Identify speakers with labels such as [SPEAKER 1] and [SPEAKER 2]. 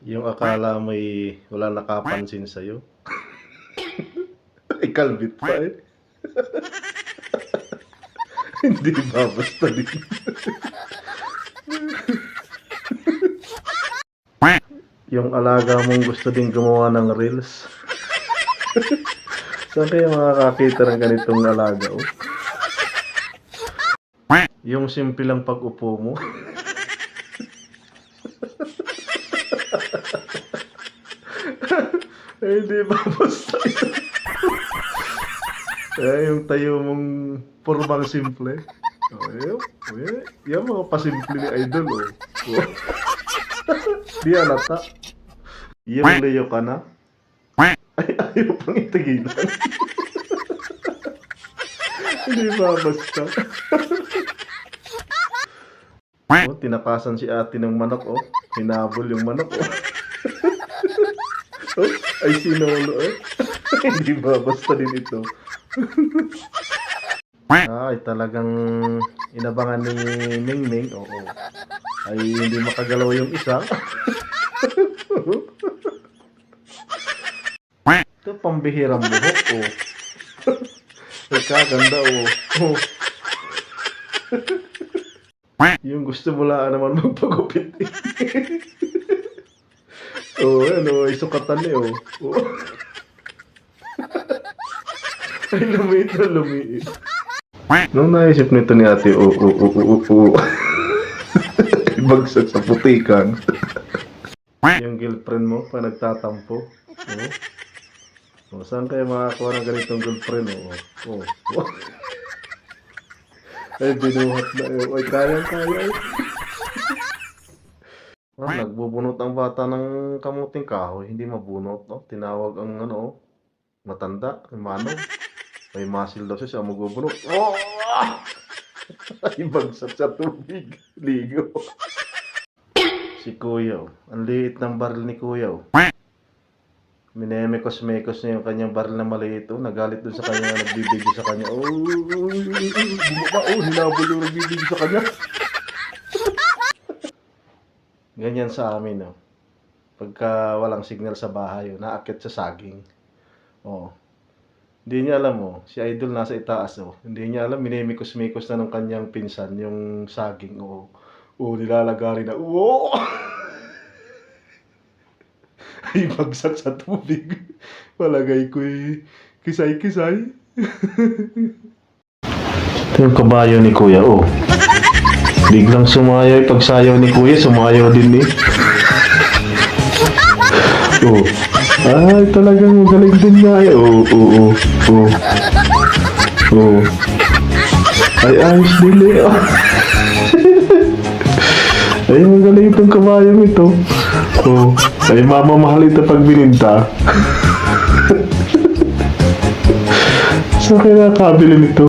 [SPEAKER 1] Yung akala mo'y wala nakapansin sa'yo. Ay, kalbit pa eh. Hindi ba basta din. Yung alaga mong gusto din gumawa ng reels. Saan kayo makakakita ng ganitong alaga oh? Yung simple lang pag-upo mo. Eh, di ba basta ito? Eh, yung tayo mong purbang simple. Yan mga pasimple ni Idol, oh. Di alata. Yung Leo ka na. Ay, ayaw pang itigilan. Hindi ba basta? Oh, tinakasan si ate ng manok, oh. Hinabol yung manok, oh. Oh, ay sinolo, eh. Hindi ba basta din ito? Ay, talagang inabangan ni Mingming. Oo. Ay, hindi makagalaw yung isa. Ito, pambihirang buhok, oh. Ay, kaganda, oh. Oh. Yung gusto mo lang naman magpagupit, eh. Oh, ano, isukatan niya, oh. Oh. Ay, lumiit na lumiit. Nung naisip nito ni ate, ibagsak sa putikan. Yung girlfriend mo, pa nagtatampo. Oh. Saan kayo makakuha ng ganitong girlfriend? Oh. Ay, binuhat na. Ay, kayang-kaya. Nagbubunot ang bata ng kamuting kahoy, hindi mabunot, no? Tinawag ang matanda, manong. May masil daw siya magbubunot. Oh! Ay, bagsak sa tubig. Ligo. Si Kuya, ang liit ng baril ni Kuya. Minemekos-mekos niya yung kanyang baril na maliit. Nagalit dun sa kanya, nagbibigyo sa kanya. Bumaba, hinabol yung nagbibigyo sa kanya. Ganyan sa amin, no. Pagka walang signal sa bahay, naakyat sa saging. Oh. Hindi niya alam, si Idol nasa itaas, Hindi niya alam, minimikos-mikos na ng kanyang pinsan yung saging, nilalagari na. Ay, bagsak sa tubig. Palagay ko'y kisay-kisay. Ito yung kabayo ni Kuya, Biglang sumayaw, pagsayaw ni Kuya, sumayaw din eh. Ay, talagang magaling din nga eh. Ay, ayos din eh. Ay, magaling itong kabayang ito. Ay, mamamahal ito pag bininta. Saan kaya nakabili nito?